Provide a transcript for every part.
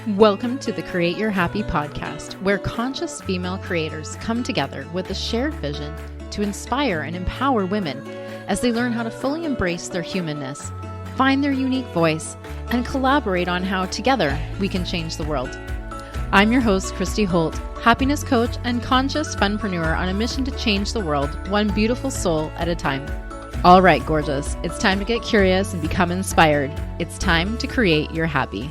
Welcome to the Create Your Happy podcast, where conscious female creators come together with a shared vision to inspire and empower women as they learn how to fully embrace their humanness, find their unique voice, and collaborate on how together we can change the world. I'm your host, Christy Holt, happiness coach and conscious funpreneur on a mission to change the world one beautiful soul at a time. All right, gorgeous, it's time to get curious and become inspired. It's time to create your happy.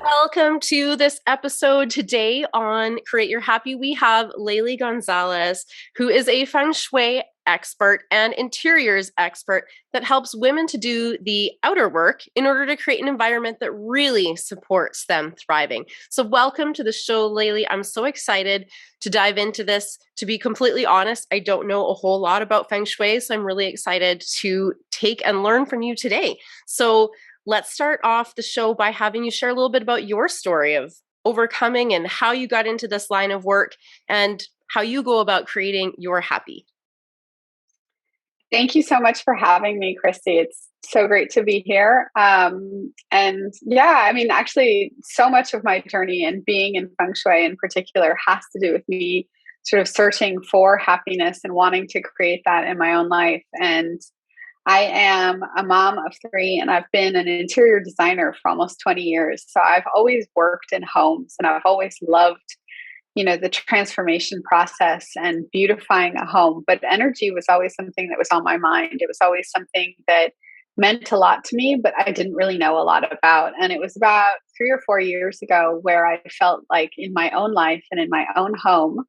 Welcome to this episode. Today on Create Your Happy, we have Laili González, who is a Feng Shui expert and interiors expert that helps women to do the outer work in order to create an environment that really supports them thriving. So welcome to the show, Laili. I'm so excited to dive into this. To be completely honest, I don't know a whole lot about Feng Shui, so I'm really excited to take and learn from you today. So let's start off the show by having you share a little bit about your story of overcoming and how you got into this line of work and how you go about creating your happy. Thank you so much for having me, Christy. It's so great to be here. Actually, so much of my journey and being in Feng Shui in particular has to do with me sort of searching for happiness and wanting to create that in my own life. And I am a mom of 3 and I've been an interior designer for almost 20 years. So I've always worked in homes and I've always loved, the transformation process and beautifying a home. But energy was always something that was on my mind. It was always something that meant a lot to me, but I didn't really know a lot about. And it was about 3 or 4 years ago where I felt like in my own life and in my own home,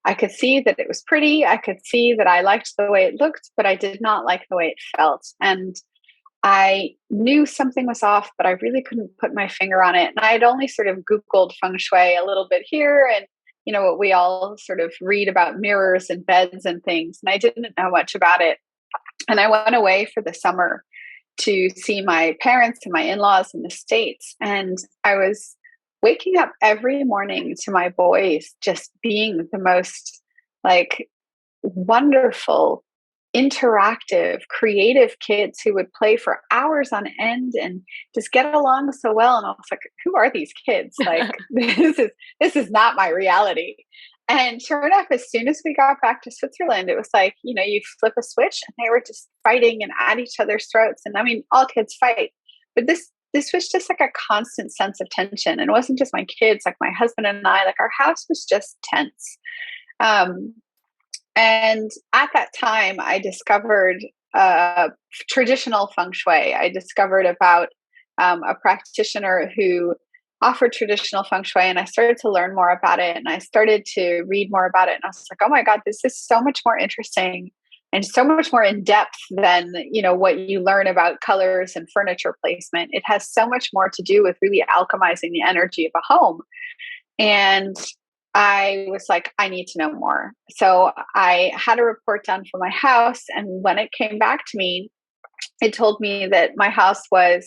I could see that it was pretty. I could see that I liked the way it looked, but I did not like the way it felt. And I knew something was off, but I really couldn't put my finger on it. And I had only sort of Googled Feng Shui a little bit here and, what we all sort of read about mirrors and beds and things. And I didn't know much about it. And I went away for the summer to see my parents and my in-laws in the States. And I was waking up every morning to my boys just being the most wonderful, interactive, creative kids who would play for hours on end and just get along so well. And I was like, who are these kids? This is not my reality. And sure enough, as soon as we got back to Switzerland, it was like, you flip a switch and they were just fighting and at each other's throats. And I mean, all kids fight, but this was just like a constant sense of tension. And it wasn't just my kids, like my husband and I, our house was just tense. And at that time, I discovered traditional Feng Shui. I discovered about a practitioner who offered traditional Feng Shui, and I started to learn more about it. And I started to read more about it. And I was like, oh my God, this is so much more interesting and so much more in depth than, what you learn about colors and furniture placement. It has so much more to do with really alchemizing the energy of a home. And I was like, I need to know more. So I had a report done for my house. And when it came back to me, it told me that my house was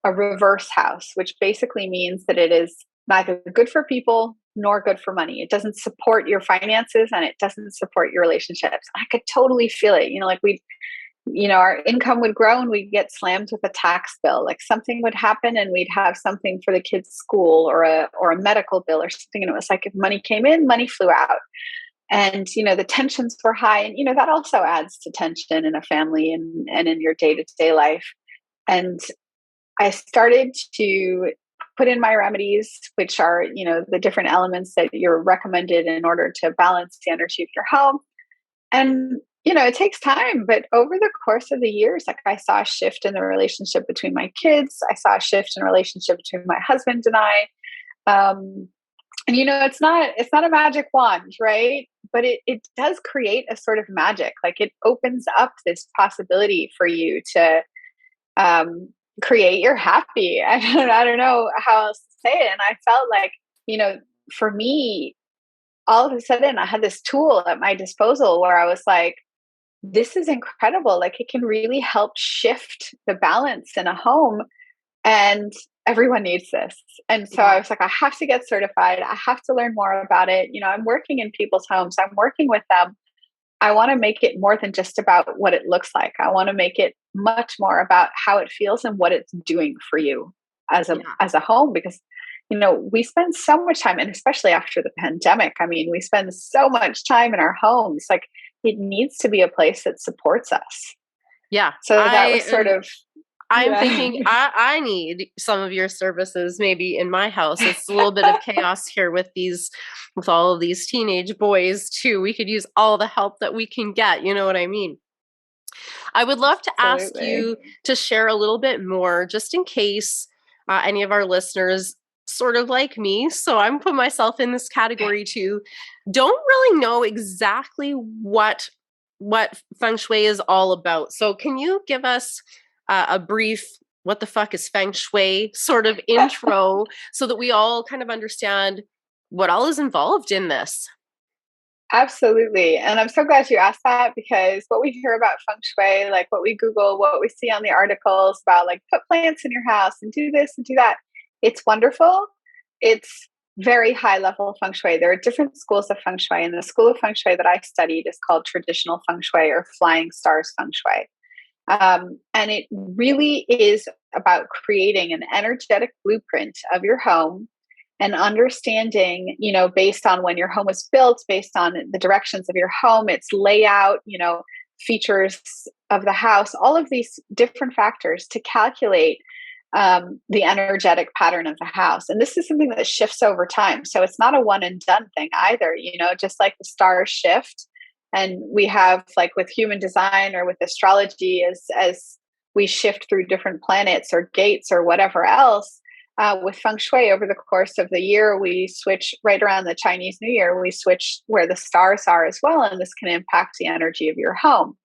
a reverse house, which basically means that it is neither good for people nor good for money. It doesn't support your finances and it doesn't support your relationships. I could totally feel it. Our income would grow and we'd get slammed with a tax bill. Something would happen and we'd have something for the kids' school or a medical bill or something. And it was like if money came in, money flew out. And, the tensions were high. And, that also adds to tension in a family and in your day-to-day life. And I started to put in my remedies, which are, the different elements that you're recommended in order to balance the energy of your home. And it takes time, but over the course of the years, I saw a shift in the relationship between my kids. I saw a shift in the relationship between my husband and I. It's not a magic wand, right? But it does create a sort of magic. It opens up this possibility for you to create your happy. I don't know how else to say it. And I felt like, for me, all of a sudden I had this tool at my disposal where I was like, this is incredible. It can really help shift the balance in a home and everyone needs this. And so I was like, I have to get certified. I have to learn more about it. I'm working in people's homes. I'm working with them. I want to make it more than just about what it looks like. I want to make it much more about how it feels and what it's doing for you as a home, because we spend so much time, and especially after the pandemic, I mean, we spend so much time in our homes. Like, it needs to be a place that supports us. Yeah. So that was sort of, I'm yeah. thinking I need some of your services maybe in my house. It's a little bit of chaos here with all of these teenage boys too. We could use all the help that we can get. You know what I mean? I would love to ask Absolutely. you to share a little bit more, just in case any of our listeners, sort of like me, so I'm putting myself in this category too, don't really know exactly what feng shui is all about. So can you give us a brief what the fuck is feng shui sort of intro so that we all kind of understand what all is involved in this? Absolutely. And I'm so glad you asked that, because what we hear about feng shui, like what we Google, what we see on the articles about like put plants in your house and do this and do that, it's wonderful. It's very high level feng shui. There are different schools of feng shui, and the school of feng shui that I studied is called traditional feng shui or flying stars feng shui. And it really is about creating an energetic blueprint of your home and understanding, based on when your home was built, based on the directions of your home, its layout, features of the house, all of these different factors to calculate the energetic pattern of the house. And this is something that shifts over time. So it's not a one and done thing either, just like the stars shift. And we have, like with human design or with astrology, as we shift through different planets or gates or whatever else, with feng shui over the course of the year, we switch right around the Chinese New Year, we switch where the stars are as well. And this can impact the energy of your home.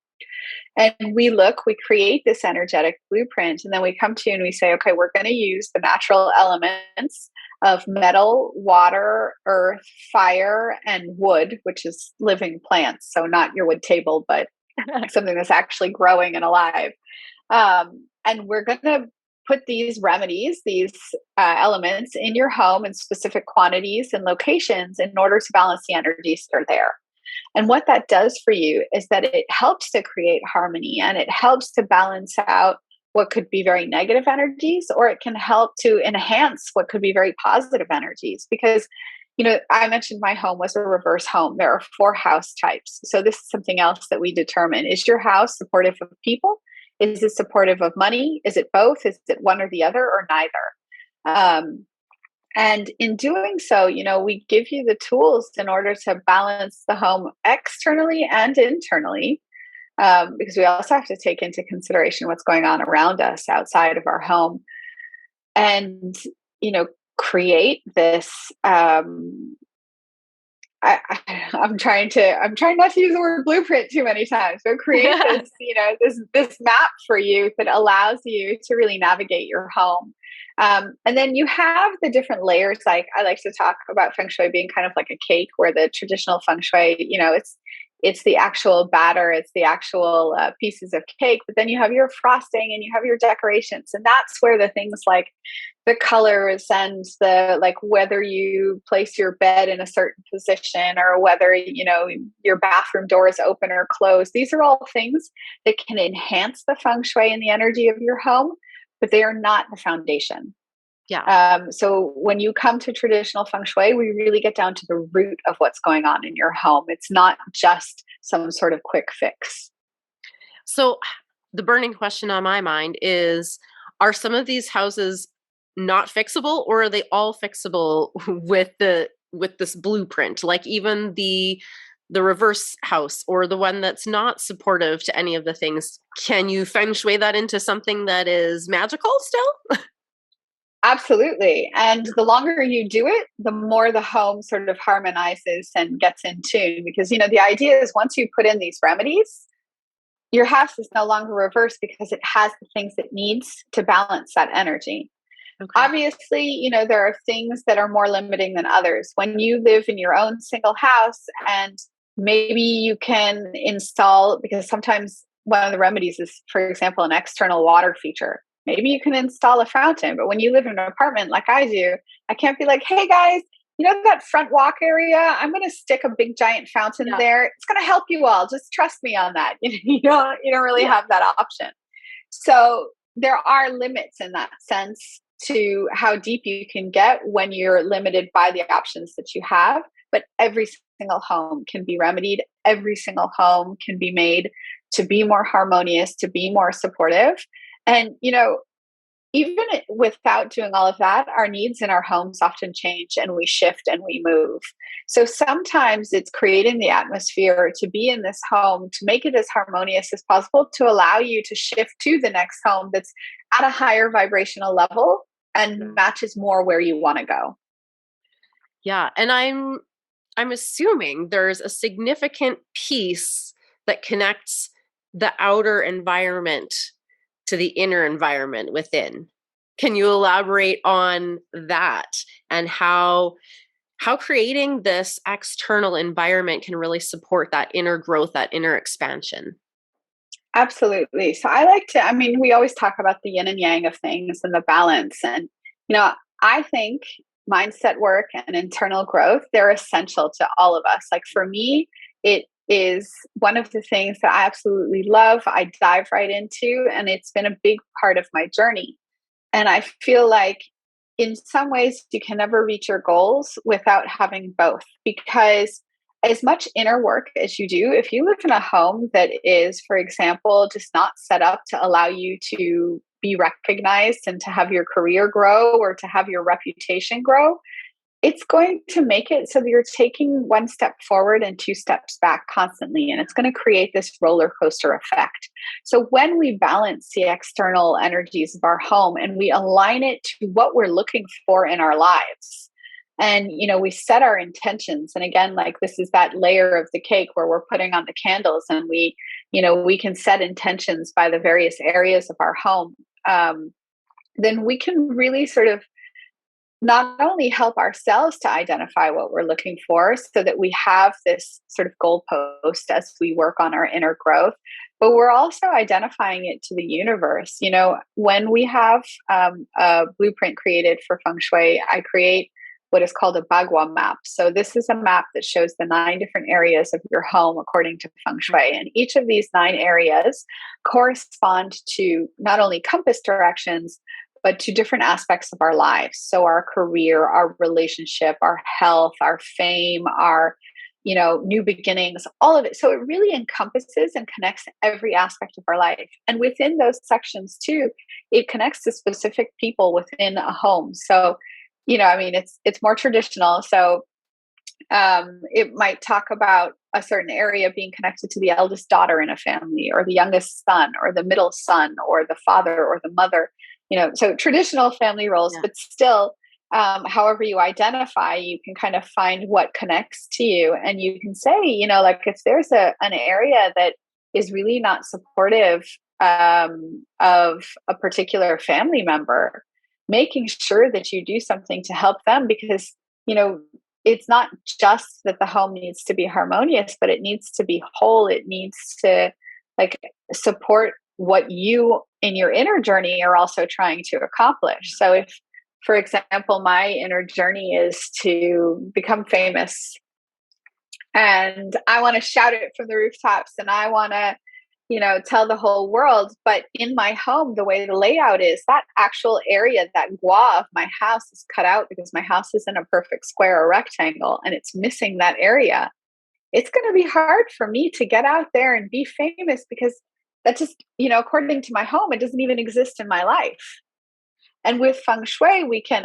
And we create this energetic blueprint, and then we come to you and we say, okay, we're going to use the natural elements of metal, water, earth, fire, and wood, which is living plants. So not your wood table, but something that's actually growing and alive. And we're going to put these remedies, these elements in your home in specific quantities and locations in order to balance the energies that are there. And what that does for you is that it helps to create harmony, and it helps to balance out what could be very negative energies, or it can help to enhance what could be very positive energies. Because, I mentioned my home was a reverse home. There are 4 house types. So this is something else that we determine. Is your house supportive of people? Is it supportive of money? Is it both? Is it one or the other, or neither? And in doing so, we give you the tools in order to balance the home externally and internally, because we also have to take into consideration what's going on around us outside of our home, and create this. I'm trying not to use the word blueprint too many times, but create this, this map for you that allows you to really navigate your home. And then you have the different layers. Like, I like to talk about feng shui being kind of like a cake, where the traditional feng shui, it's the actual batter, it's the actual pieces of cake, but then you have your frosting and you have your decorations. And that's where the things like the colors and the, like, whether you place your bed in a certain position, or whether, your bathroom door is open or closed. These are all things that can enhance the feng shui and the energy of your home, but they are not the foundation. Yeah. So when you come to traditional feng shui, we really get down to the root of what's going on in your home. It's not just some sort of quick fix. So the burning question on my mind is, are some of these houses not fixable, or are they all fixable with this blueprint? Like even the reverse house, or the one that's not supportive to any of the things, can you feng shui that into something that is magical still? Absolutely. And the longer you do it, the more the home sort of harmonizes and gets in tune. Because, the idea is once you put in these remedies, your house is no longer reversed, because it has the things it needs to balance that energy. Okay. Obviously, there are things that are more limiting than others. When you live in your own single house, and maybe you can install, because sometimes one of the remedies is, for example, an external water feature. Maybe you can install a fountain, but when you live in an apartment like I do, I can't be like, hey guys, that front walk area, I'm going to stick a big giant fountain there. It's going to help you all. Just trust me on that. You don't really have that option. So there are limits in that sense. to how deep you can get when you're limited by the options that you have. But every single home can be remedied. Every single home can be made to be more harmonious, to be more supportive. And, even without doing all of that, our needs in our homes often change and we shift and we move. So sometimes it's creating the atmosphere to be in this home, to make it as harmonious as possible, to allow you to shift to the next home that's at a higher vibrational level and matches more where you want to go. Yeah. And I'm assuming there's a significant piece that connects the outer environment to the inner environment within. Can you elaborate on that and how creating this external environment can really support that inner growth, that inner expansion? Absolutely. So we always talk about the yin and yang of things and the balance. And, I think mindset work and internal growth, they're essential to all of us. Like for me, it is one of the things that I absolutely love. I dive right into, and it's been a big part of my journey. And I feel like in some ways you can never reach your goals without having both, because as much inner work as you do, if you live in a home that is, for example, just not set up to allow you to be recognized and to have your career grow or to have your reputation grow, it's going to make it so that you're taking one step forward and two steps back constantly. And it's going to create this roller coaster effect. So when we balance the external energies of our home and we align it to what we're looking for in our lives, and, we set our intentions. And again, like this is that layer of the cake where we're putting on the candles, and we can set intentions by the various areas of our home. Then we can really sort of not only help ourselves to identify what we're looking for so that we have this sort of goalpost as we work on our inner growth, but we're also identifying it to the universe. When we have a blueprint created for Feng Shui, I create what is called a Bagua map. So this is a map that shows the 9 different areas of your home according to Feng Shui. And each of these 9 areas correspond to not only compass directions, but to different aspects of our lives. So our career, our relationship, our health, our fame, our, new beginnings, all of it. So it really encompasses and connects every aspect of our life. And within those sections too, it connects to specific people within a home. So, it's more traditional. So it might talk about a certain area being connected to the eldest daughter in a family, or the youngest son, or the middle son, or the father, or the mother. So traditional family roles, but still, however you identify, you can kind of find what connects to you. And you can say, like if there's an area that is really not supportive of a particular family member, making sure that you do something to help them, because, it's not just that the home needs to be harmonious, but it needs to be whole. It needs to support what you in your inner journey are also trying to accomplish. So if, for example, my inner journey is to become famous, and I want to shout it from the rooftops, and I want to, tell the whole world, but in my home, the way the layout is, that actual area, that gua of my house is cut out because my house isn't a perfect square or rectangle, and it's missing that area. It's going to be hard for me to get out there and be famous, because that just, according to my home, it doesn't even exist in my life. And with Feng Shui, we can,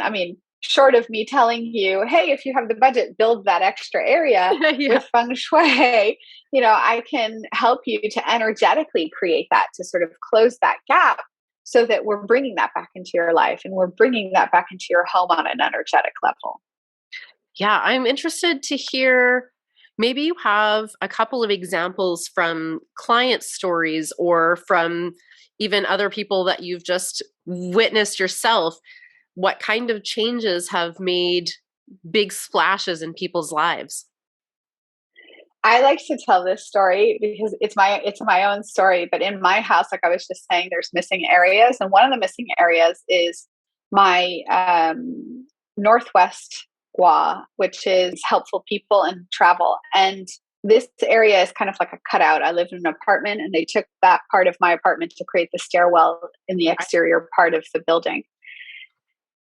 short of me telling you, hey, if you have the budget, build that extra area. With Feng Shui, I can help you to energetically create that, to sort of close that gap, so that we're bringing that back into your life, and we're bringing that back into your home on an energetic level. Yeah, I'm interested to hear. Maybe you have a couple of examples from client stories, or from even other people that you've just witnessed yourself. What kind of changes have made big splashes in people's lives? I like to tell this story because it's my own story. But in my house, like I was just saying, there's missing areas, and one of the missing areas is my northwest gua, which is helpful people and travel. And this area is kind of like a cutout. I live in an apartment, and they took that part of my apartment to create the stairwell in the exterior part of the building.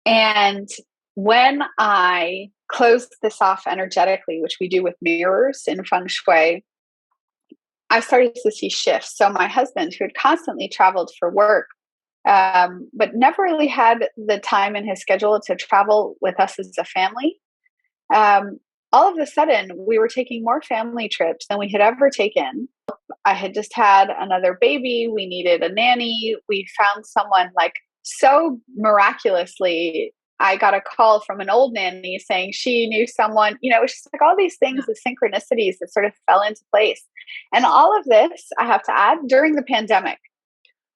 And when I closed this off energetically, which we do with mirrors in Feng Shui, I started to see shifts. So my husband, who had constantly traveled for work, but never really had the time in his schedule to travel with us as a family, all of a sudden we were taking more family trips than we had ever taken. I had just had another baby. We needed a nanny. We found someone like so miraculously. I got a call from an old nanny saying she knew someone, it was just like all these things, the synchronicities that sort of fell into place. And all of this, I have to add, during the pandemic.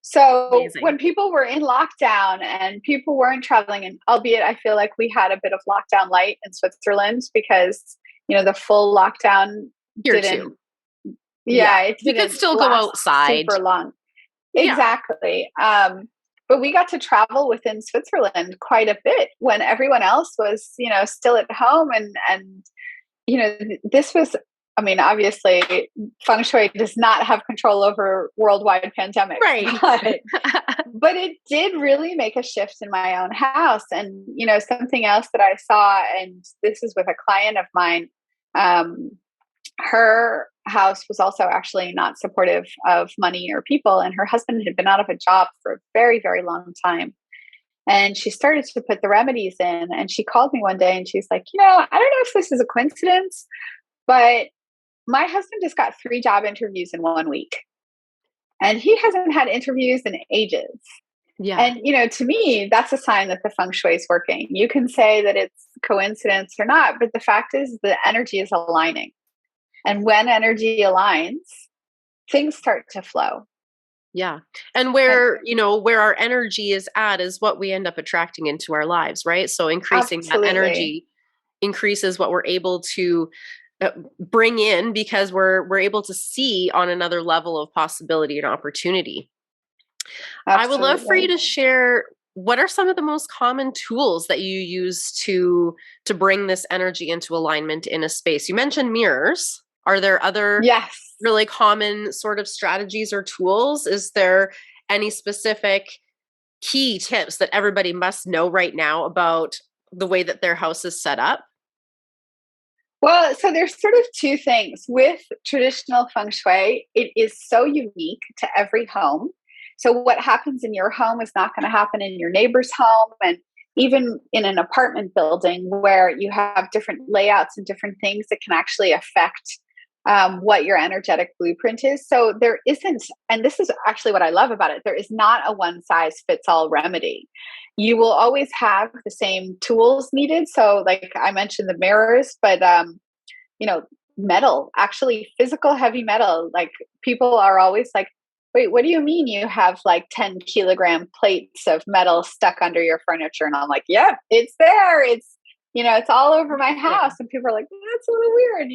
So Amazing. When people were in lockdown and people weren't traveling, and albeit I feel like we had a bit of lockdown light in Switzerland because, the full lockdown Here didn't. too. Yeah, it we could still go outside. Super long. Exactly. But we got to travel within Switzerland quite a bit when everyone else was, still at home. And this was, obviously Feng Shui does not have control over worldwide pandemics. Right. But it did really make a shift in my own house. And, something else that I saw, and this is with a client of mine, her house was also actually not supportive of money or people, and her husband had been out of a job for a very, very long time. And she started to put the remedies in, and she called me one day and she's like, I don't know if this is a coincidence, but my husband just got 3 job interviews in 1 week, and he hasn't had interviews in ages. Yeah. And, to me, that's a sign that the Feng Shui is working. You can say that it's coincidence or not, but the fact is the energy is aligning. And when energy aligns, things start to flow. Yeah. And where our energy is at is what we end up attracting into our lives, right? So increasing that energy increases what we're able to bring in, because we're able to see on another level of possibility and opportunity. Absolutely. I would love for you to share, what are some of the most common tools that you use to bring this energy into alignment in a space? You mentioned mirrors. Are there other really common sort of strategies or tools? Is there any specific key tips that everybody must know right now about the way that their house is set up? Well, so there's sort of 2 things. With traditional Feng Shui, it is so unique to every home. So what happens in your home is not going to happen in your neighbor's home. And even in an apartment building where you have different layouts and different things that can actually affect what your energetic blueprint is. So there isn't, and this is actually what I love about it, there is not a one size fits all remedy. You will always have the same tools needed. So like I mentioned the mirrors, but metal, actually physical heavy metal, like people are always like, wait, what do you mean you have like 10 kilogram plates of metal stuck under your furniture? And I'm like, yeah, it's there. It's, it's all over my house. And people are like, that's a little weird,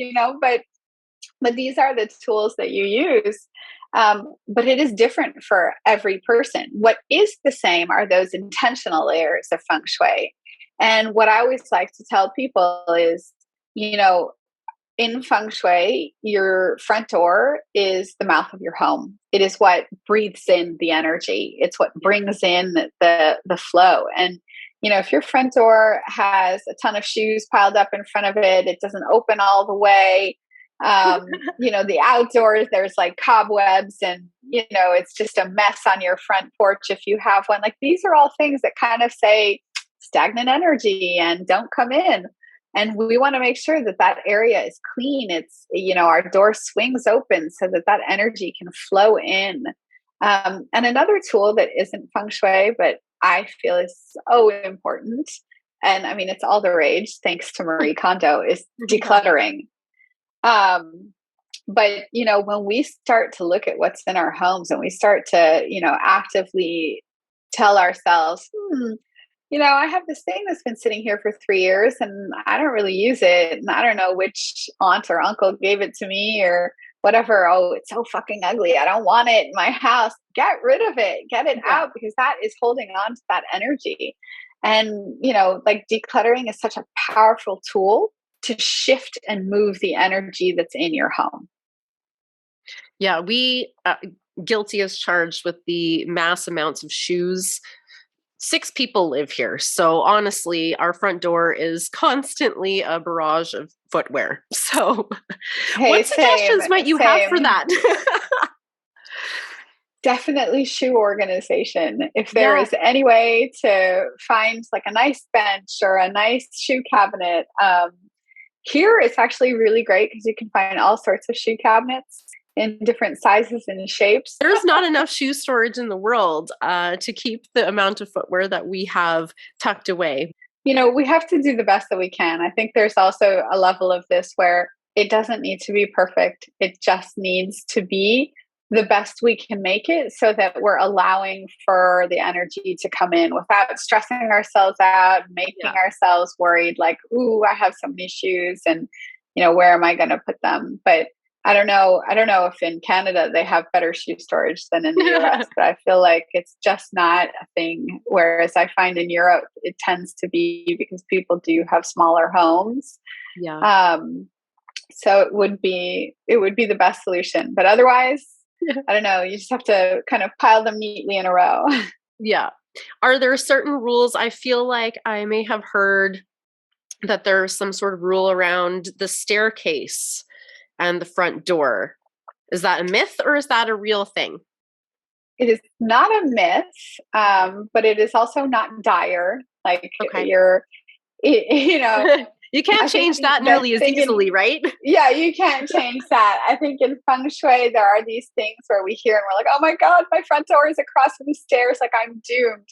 but these are the tools that you use. But it is different for every person. What is the same are those intentional layers of Feng Shui. And what I always like to tell people is, in Feng Shui, your front door is the mouth of your home. It is what breathes in the energy. It's what brings in the flow. And, if your front door has a ton of shoes piled up in front of it, it doesn't open all the way. The outdoors, there's like cobwebs and, it's just a mess on your front porch if you have one. Like these are all things that kind of say stagnant energy and don't come in. And we want to make sure that area is clean. It's, our door swings open so that energy can flow in. And another tool that isn't Feng Shui, but I feel is so important, and it's all the rage thanks to Marie Kondo, is decluttering. But when we start to look at what's in our homes and we start to, actively tell ourselves, I have this thing that's been sitting here for 3 years and I don't really use it. And I don't know which aunt or uncle gave it to me or whatever. Oh, it's so fucking ugly. I don't want it in my house. Get rid of it. Get it out, because that is holding on to that energy. And, like decluttering is such a powerful tool to shift and move the energy that's in your home. Yeah, we guilty as charged with the mass amounts of shoes 6 people live here. So honestly, our front door is constantly a barrage of footwear. So Hey, what suggestions might you have for that? Definitely shoe organization. If there Yeah. is any way to find like a nice bench or a nice shoe cabinet, here it's actually really great because you can find all sorts of shoe cabinets in different sizes and shapes. There's not enough shoe storage in the world to keep the amount of footwear that we have tucked away. We have to do the best that we can. I think there's also a level of this where it doesn't need to be perfect. It just needs to be the best we can make it so that we're allowing for the energy to come in without stressing ourselves out, making ourselves worried like, ooh, I have so many shoes and, where am I going to put them? But I don't know if in Canada they have better shoe storage than in the US, but I feel like it's just not a thing. Whereas I find in Europe, it tends to be because people do have smaller homes. Yeah. So it would be the best solution. But otherwise, I don't know, you just have to kind of pile them neatly in a row. Yeah. Are there certain rules? I feel like I may have heard that there's some sort of rule around the staircase and the front door. Is that a myth or is that a real thing? It is not a myth, but it is also not dire. Like Okay. You can't change that nearly as easily, right? Yeah, you can't change that. I think in Feng Shui, there are these things where we hear and we're like, oh my God, my front door is across from the stairs. Like I'm doomed.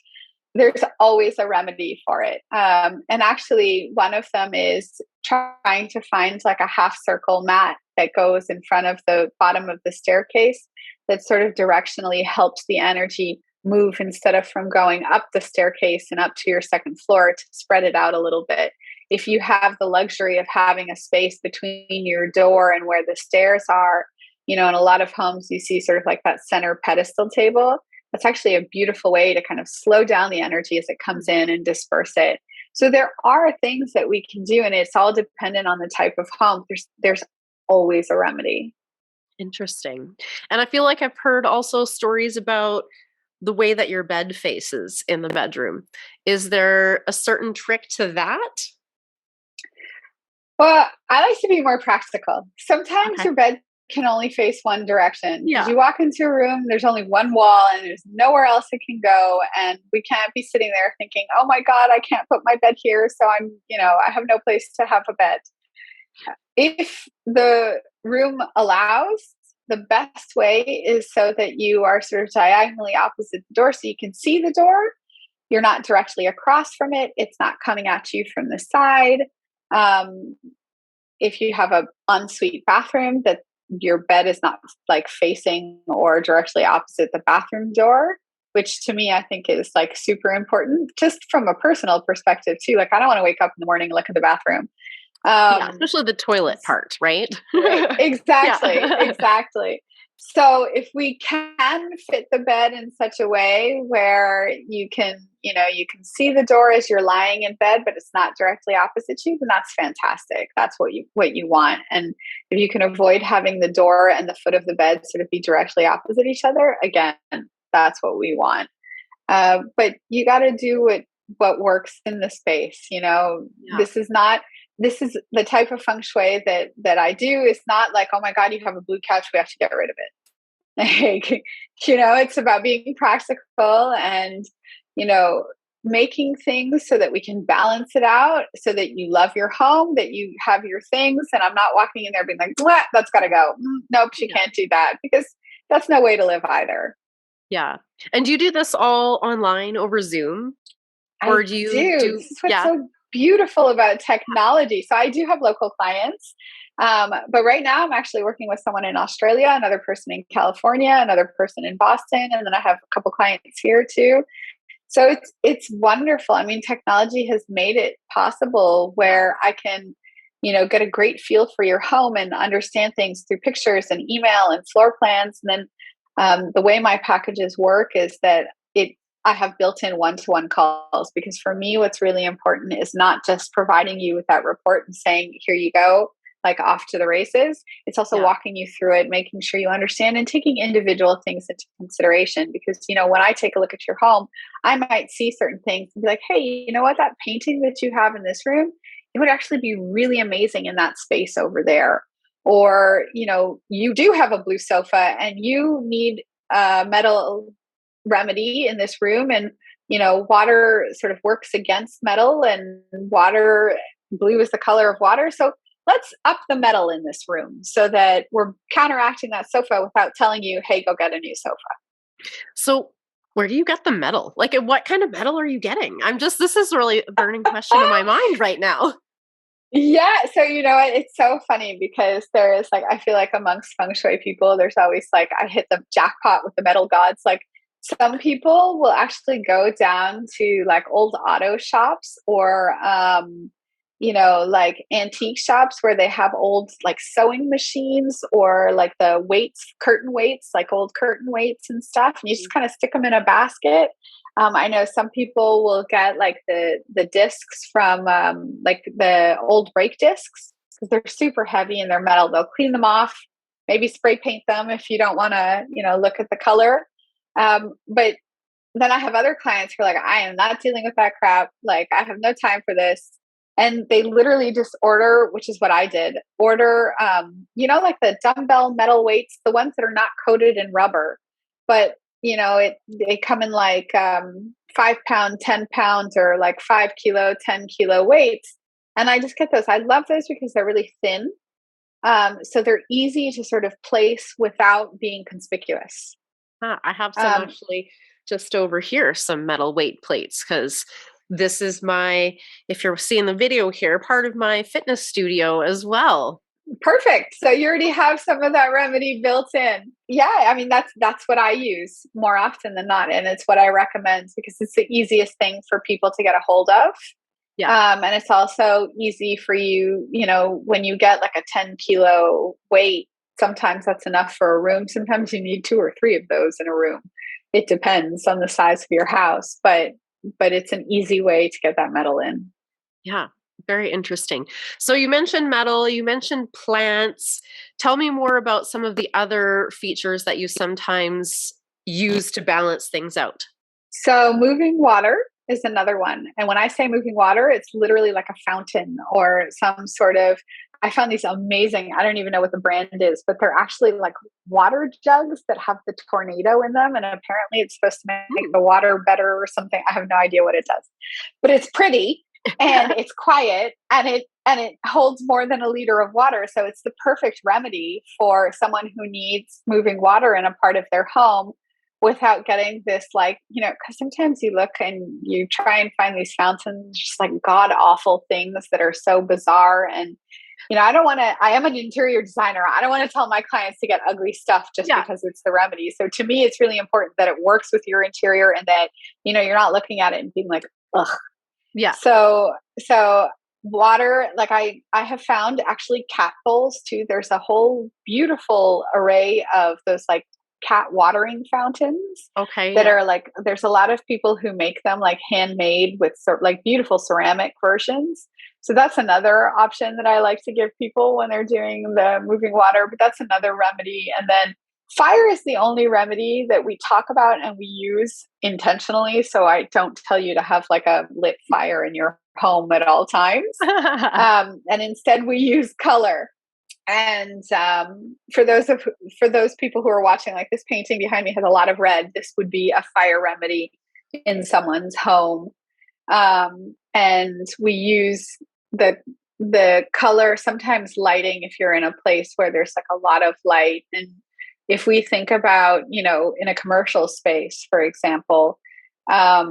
There's always a remedy for it. And actually, one of them is trying to find like a half circle mat that goes in front of the bottom of the staircase that sort of directionally helps the energy move instead of from going up the staircase and up to your second floor to spread it out a little bit. If you have the luxury of having a space between your door and where the stairs are, in a lot of homes, you see sort of like that center pedestal table. That's actually a beautiful way to kind of slow down the energy as it comes in and disperse it. So there are things that we can do, and it's all dependent on the type of home. There's always a remedy. Interesting. And I feel like I've heard also stories about the way that your bed faces in the bedroom. Is there a certain trick to that? Well, I like to be more practical. Sometimes your bed can only face one direction. Yeah. You walk into a room, there's only one wall and there's nowhere else it can go. And we can't be sitting there thinking, oh my God, I can't put my bed here. So I have no place to have a bed. If the room allows, the best way is so that you are sort of diagonally opposite the door so you can see the door. You're not directly across from it. It's not coming at you from the side. If you have an ensuite bathroom, that your bed is not like facing or directly opposite the bathroom door, which to me, I think is like super important just from a personal perspective too. Like I don't want to wake up in the morning and look at the bathroom. Especially the toilet part, right? Right. Exactly. Exactly. So if we can fit the bed in such a way where you can see the door as you're lying in bed, but it's not directly opposite you, then that's fantastic. That's what you want. And if you can avoid having the door and the foot of the bed sort of be directly opposite each other, again, that's what we want. But you got to do what works in the space. This is the type of feng shui that I do. It's not like, oh my God, you have a blue couch, we have to get rid of it. It's about being practical and, making things so that we can balance it out so that you love your home, that you have your things. And I'm not walking in there being like, that's got to go. Nope, she can't do that, because that's no way to live either. Yeah. And do you do this all online over Zoom? Or do you do? This is what's so beautiful about technology. So I do have local clients, but right now I'm actually working with someone in Australia, another person in California, another person in Boston, and then I have a couple clients here too. So it's wonderful. I mean, technology has made it possible where I can, get a great feel for your home and understand things through pictures and email and floor plans. And then the way my packages work is that I have built-in one-to-one calls, because for me, what's really important is not just providing you with that report and saying, here you go, like off to the races. It's also Yeah. walking you through it, making sure you understand and taking individual things into consideration. Because, when I take a look at your home, I might see certain things and be like, hey, you know what, that painting that you have in this room, it would actually be really amazing in that space over there. Or, you do have a blue sofa and you need a metal remedy in this room, and water sort of works against metal, and blue is the color of water, so let's up the metal in this room so that we're counteracting that sofa without telling you, hey, go get a new sofa. So where do you get the metal? Like, what kind of metal are you getting? This is really a burning question in my mind right now. Yeah, so it's so funny because there is I feel like amongst feng shui people, there's always I hit the jackpot with the metal gods. Some people will actually go down to old auto shops or antique shops where they have old sewing machines or the curtain weights, old curtain weights and stuff, and you just kind of stick them in a basket. I know some people will get the discs from the old brake discs because they're super heavy and they're metal. They'll clean them off, maybe spray paint them if you don't want to, look at the color. But then I have other clients who are I am not dealing with that crap. I have no time for this. And they literally just order, which is what I did, the dumbbell metal weights, the ones that are not coated in rubber, but they come in 5 pound, 10 pounds, or 5 kilo, 10 kilo weights. And I just get those. I love those because they're really thin. So they're easy to sort of place without being conspicuous. I have some actually just over here, some metal weight plates, because this is if you're seeing the video here, part of my fitness studio as well. Perfect. So you already have some of that remedy built in. Yeah, I mean that's what I use more often than not, and it's what I recommend because it's the easiest thing for people to get a hold of. Yeah. And it's also easy for you, when you get a 10 kilo weight, sometimes that's enough for a room. Sometimes you need 2 or 3 of those in a room. It depends on the size of your house, but it's an easy way to get that metal in. Yeah. Very interesting. So you mentioned metal, you mentioned plants. Tell me more about some of the other features that you sometimes use to balance things out. So moving water is another one. And when I say moving water, it's literally like a fountain or some sort of, I found these amazing, I don't even know what the brand is, but they're actually water jugs that have the tornado in them. And apparently it's supposed to make the water better or something. I have no idea what it does, but it's pretty. And it's quiet, and it holds more than a liter of water. So it's the perfect remedy for someone who needs moving water in a part of their home without getting this because sometimes you look and you try and find these fountains, just god awful things that are so bizarre. And I am an interior designer. I don't want to tell my clients to get ugly stuff just because it's the remedy. So to me, it's really important that it works with your interior and that, you're not looking at it and being ugh. Yeah. So water, I have found actually cat bowls too. There's a whole beautiful array of those cat watering fountains. Okay. That are there's a lot of people who make them handmade with beautiful ceramic versions. So that's another option that I like to give people when they're doing the moving water, but that's another remedy. And then fire is the only remedy that we talk about and we use intentionally. So I don't tell you to have a lit fire in your home at all times. And instead we use color. And for those people who are watching, this painting behind me has a lot of red. This would be a fire remedy in someone's home. And we use the color, sometimes lighting, if you're in a place where there's a lot of light. And if we think about, in a commercial space, for example, a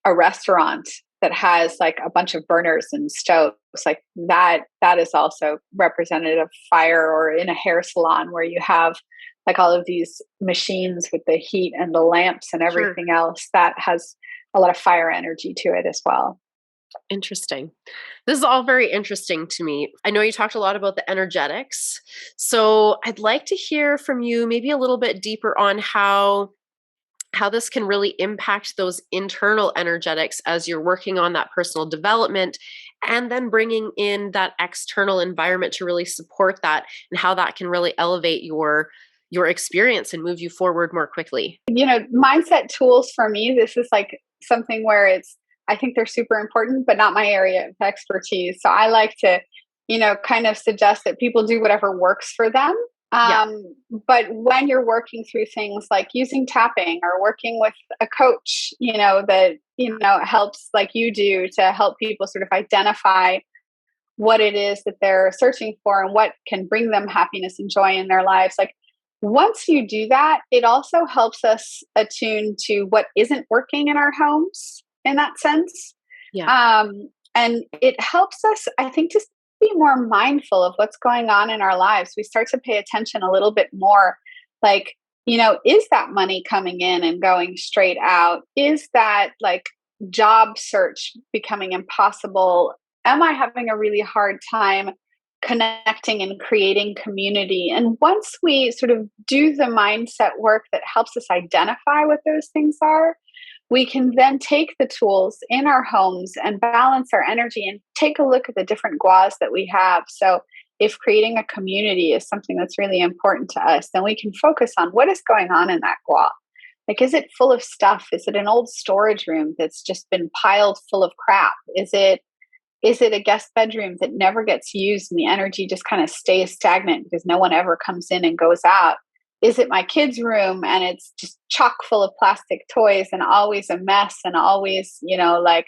restaurant that has a bunch of burners and stoves, that is also representative of fire. Or in a hair salon where you have all of these machines with the heat and the lamps and everything else, that has a lot of fire energy to it as well. Interesting. This is all very interesting to me. I know you talked a lot about the energetics. So I'd like to hear from you maybe a little bit deeper on how how this can really impact those internal energetics as you're working on that personal development, and then bringing in that external environment to really support that, and how that can really elevate your experience and move you forward more quickly. Mindset tools for me, this is like something where I think they're super important, but not my area of expertise. So I like to, kind of suggest that people do whatever works for them. Yeah. But when you're working through things like using tapping or working with a coach, that, helps like you do to help people sort of identify what it is that they're searching for and what can bring them happiness and joy in their lives. Like once you do that, it also helps us attune to what isn't working in our homes in that sense. Yeah. And it helps us, I think, just be more mindful of what's going on in our lives. We start to pay attention a little bit more. Like, is that money coming in and going straight out? Is that like job search becoming impossible? Am I having a really hard time connecting and creating community? And once we sort of do the mindset work that helps us identify what those things are, we can then take the tools in our homes and balance our energy and take a look at the different guas that we have. So if creating a community is something that's really important to us, then we can focus on what is going on in that gua. Like, is it full of stuff? Is it an old storage room that's just been piled full of crap? Is it a guest bedroom that never gets used and the energy just kind of stays stagnant because no one ever comes in and goes out? Is it my kids' room and it's just chock full of plastic toys and always a mess and always, like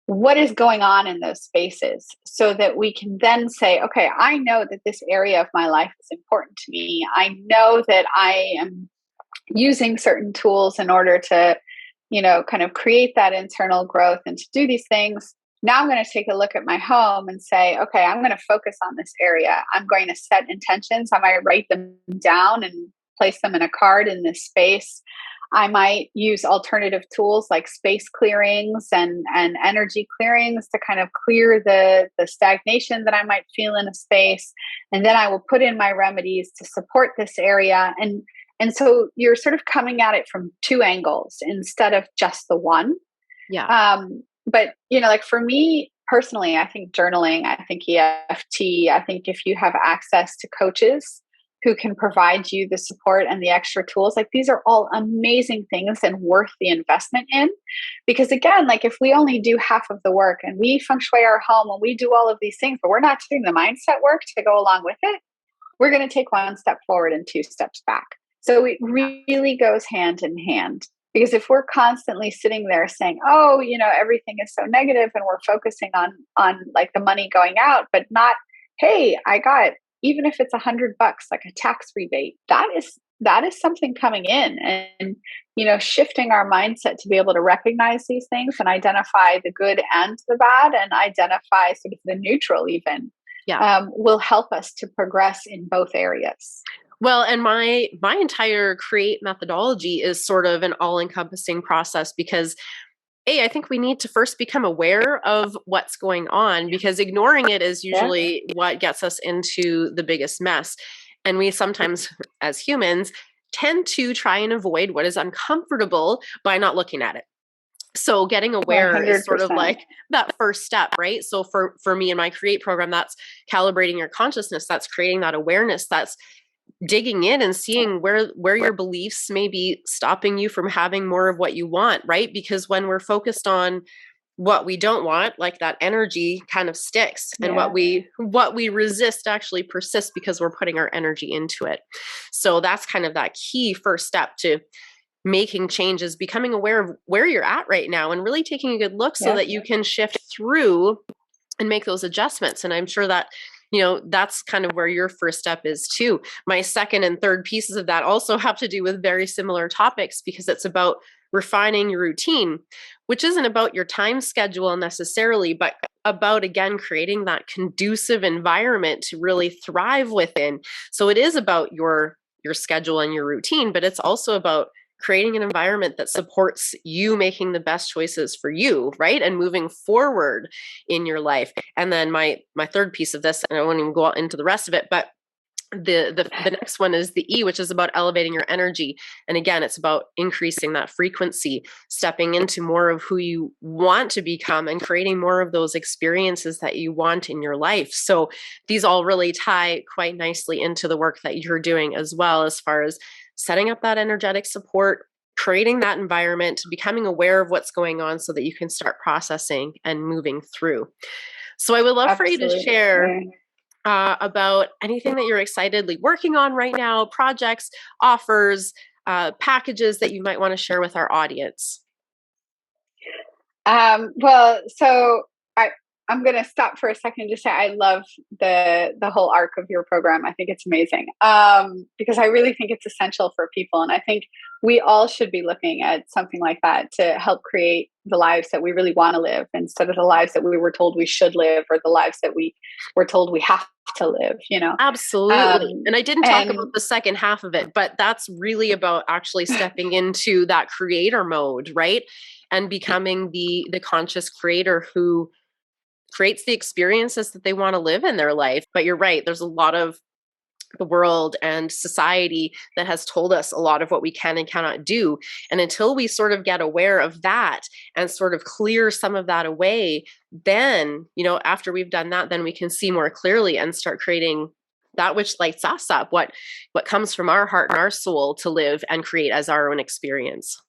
what is going on in those spaces, so that we can then say, okay, I know that this area of my life is important to me. I know that I am using certain tools in order to, kind of create that internal growth and to do these things. Now I'm going to take a look at my home and say, okay, I'm going to focus on this area. I'm going to set intentions. I might write them down and place them in a card in this space. I might use alternative tools like space clearings and energy clearings to kind of clear the stagnation that I might feel in a space. And then I will put in my remedies to support this area. And so you're sort of coming at it from two angles instead of just the one. Yeah. But, like for me personally, I think journaling, I think EFT, I think if you have access to coaches who can provide you the support and the extra tools, like these are all amazing things and worth the investment in. Because again, like if we only do half of the work and we feng shui our home and we do all of these things, but we're not doing the mindset work to go along with it, we're going to take one step forward and two steps back. So it really goes hand in hand. Because if we're constantly sitting there saying, oh, everything is so negative, and we're focusing on like the money going out, but not, hey, I got, even if it's $100, like a tax rebate, that is something coming in, and, shifting our mindset to be able to recognize these things and identify the good and the bad and identify sort of the neutral even, will help us to progress in both areas. Well, and my entire create methodology is sort of an all-encompassing process because I think we need to first become aware of what's going on, because ignoring it is usually what gets us into the biggest mess. And we sometimes, as humans, tend to try and avoid what is uncomfortable by not looking at it. So getting aware 100%. Is sort of like that first step, right? So for me in my create program, that's calibrating your consciousness, that's creating that awareness, that's digging in and seeing where your beliefs may be stopping you from having more of what you want, right? Because when we're focused on what we don't want, like that energy kind of sticks, and what we resist actually persists because we're putting our energy into it. So that's kind of that key first step to making changes, becoming aware of where you're at right now and really taking a good look so that you can shift through and make those adjustments. And I'm sure that that's kind of where your first step is too. My second and third pieces of that also have to do with very similar topics, because it's about refining your routine, which isn't about your time schedule necessarily, but about, again, creating that conducive environment to really thrive within. So it is about your schedule and your routine, but it's also about creating an environment that supports you making the best choices for you, right? And moving forward in your life. And then my third piece of this, and I won't even go into the rest of it, but the next one is the E, which is about elevating your energy. And again, it's about increasing that frequency, stepping into more of who you want to become and creating more of those experiences that you want in your life. So these all really tie quite nicely into the work that you're doing as well, as far as setting up that energetic support, creating that environment, becoming aware of what's going on so that you can start processing and moving through. So I would love for you to share about anything that you're excitedly working on right now, projects, offers, packages that you might want to share with our audience. Well, so I'm going to stop for a second to say I love the whole arc of your program. I think it's amazing because I really think it's essential for people. And I think we all should be looking at something like that to help create the lives that we really want to live instead of the lives that we were told we should live or the lives that we were told we have to live, you know? Absolutely. And I didn't talk about the second half of it, but that's really about actually stepping into that creator mode, right? And becoming the conscious creator who creates the experiences that they want to live in their life. But you're right, there's a lot of the world and society that has told us a lot of what we can and cannot do. And until we sort of get aware of that and sort of clear some of that away, then, you know, after we've done that, then we can see more clearly and start creating that which lights us up, what comes from our heart and our soul to live and create as our own experience.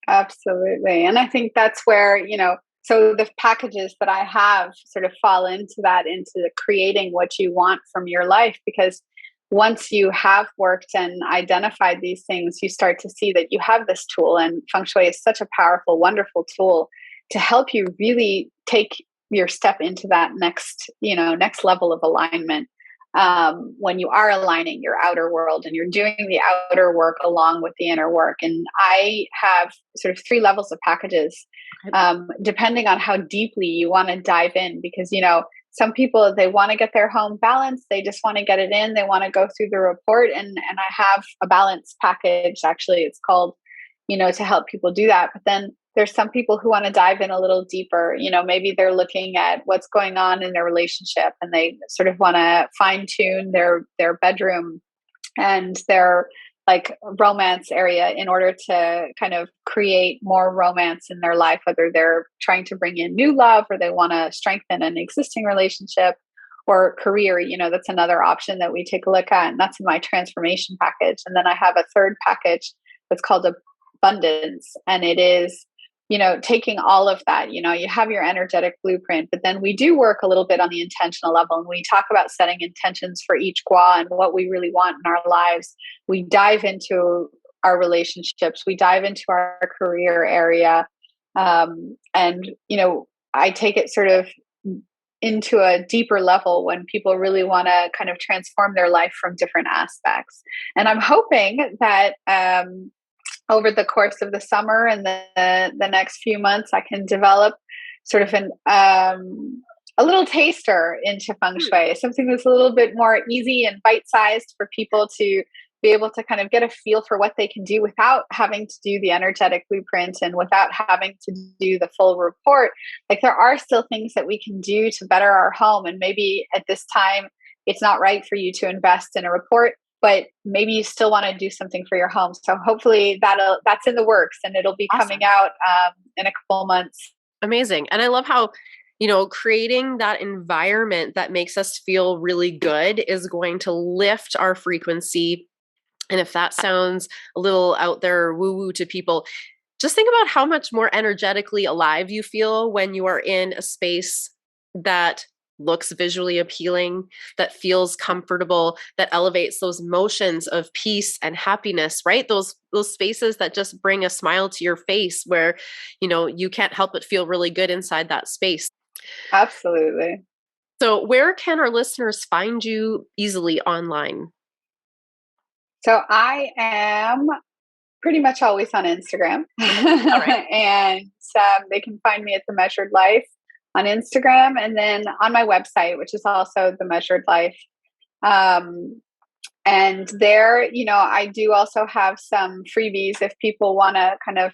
Absolutely. And I think that's where, you know, so the packages that I have sort of fall into that, into creating what you want from your life, because once you have worked and identified these things, you start to see that you have this tool, and Feng Shui is such a powerful, wonderful tool to help you really take your step into that next level of alignment. When you are aligning your outer world and you're doing the outer work along with the inner work. And I have sort of 3 levels of packages, depending on how deeply you want to dive in, because, you know, some people, they want to get their home balanced. They just want to get it in. They want to go through the report. And I have a balance package, actually, it's called, you know, to help people do that. But then there's some people who want to dive in a little deeper. You know, maybe they're looking at what's going on in their relationship and they sort of want to fine tune their bedroom and their like romance area in order to kind of create more romance in their life, whether they're trying to bring in new love or they want to strengthen an existing relationship or career. You know, that's another option that we take a look at, and that's in my transformation package. And then I have a third package that's called abundance, and it is, you know, taking all of that. You know, you have your energetic blueprint, but then we do work a little bit on the intentional level, and we talk about setting intentions for each gua and what we really want in our lives. We dive into our relationships, we dive into our career area, and, you know, I take it sort of into a deeper level when people really want to kind of transform their life from different aspects. And I'm hoping that over the course of the summer and the next few months, I can develop sort of a little taster into Feng Shui, something that's a little bit more easy and bite-sized for people to be able to kind of get a feel for what they can do without having to do the energetic blueprint and without having to do the full report. Like, there are still things that we can do to better our home. And maybe at this time, it's not right for you to invest in a report, but maybe you still want to do something for your home. So hopefully that's in the works, and it'll be coming out in a couple months. Amazing. And I love how, you know, creating that environment that makes us feel really good is going to lift our frequency. And if that sounds a little out there woo-woo to people, just think about how much more energetically alive you feel when you are in a space that looks visually appealing, that feels comfortable, that elevates those emotions of peace and happiness, right? Those spaces that just bring a smile to your face where, you know, you can't help but feel really good inside that space. Absolutely. So where can our listeners find you easily online? So I am pretty much always on Instagram. All right. And they can find me at The Measured Life on Instagram, and then on my website, which is also The Measured Life. And there, you know, I do also have some freebies. If people want to kind of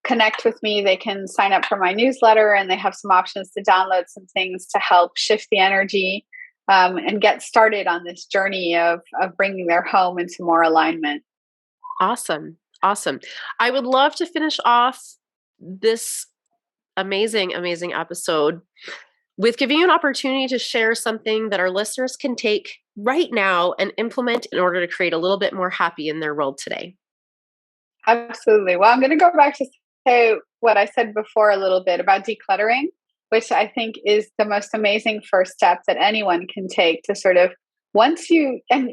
connect with me, they can sign up for my newsletter, and they have some options to download some things to help shift the energy and get started on this journey of bringing their home into more alignment. Awesome. Awesome. I would love to finish off this amazing, amazing episode with giving you an opportunity to share something that our listeners can take right now and implement in order to create a little bit more happy in their world today. Absolutely. Well, I'm going to go back to say what I said before a little bit about decluttering, which I think is the most amazing first step that anyone can take to sort of and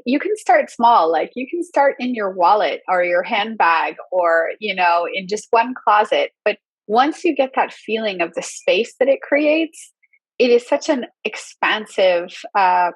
you can start small, like you can start in your wallet or your handbag or, in just one closet. But once you get that feeling of the space that it creates, it is such an expansive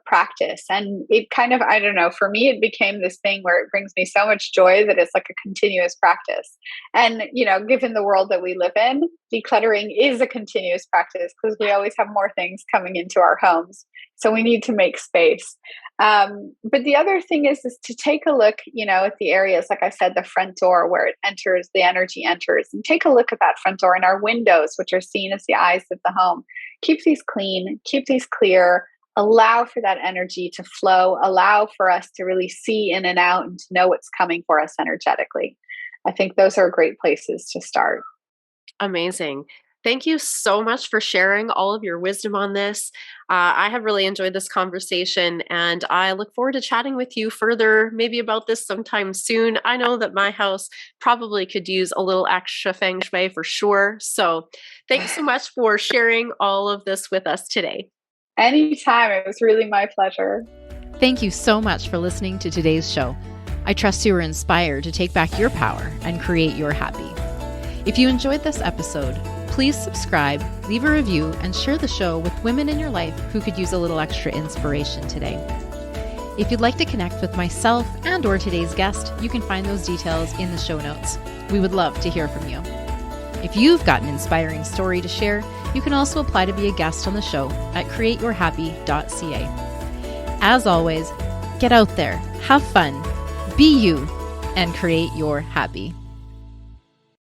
practice. And it kind of, I don't know, for me, it became this thing where it brings me so much joy that it's like a continuous practice. And, given the world that we live in, decluttering is a continuous practice because we always have more things coming into our homes. So we need to make space. But the other thing is to take a look, at the areas, like I said, the front door where it enters, the energy enters, and take a look at that front door and our windows, which are seen as the eyes of the home. Keep these clean, keep these clear, allow for that energy to flow, allow for us to really see in and out and to know what's coming for us energetically. I think those are great places to start. Amazing. Thank you so much for sharing all of your wisdom on this. I have really enjoyed this conversation, and I look forward to chatting with you further, maybe about this sometime soon. I know that my house probably could use a little extra feng shui for sure. So thanks so much for sharing all of this with us today. Anytime. It was really my pleasure. Thank you so much for listening to today's show. I trust you were inspired to take back your power and create your happy. If you enjoyed this episode, please subscribe, leave a review, and share the show with women in your life who could use a little extra inspiration today. If you'd like to connect with myself and or today's guest, you can find those details in the show notes. We would love to hear from you. If you've got an inspiring story to share, you can also apply to be a guest on the show at createyourhappy.ca. As always, get out there, have fun, be you, and create your happy.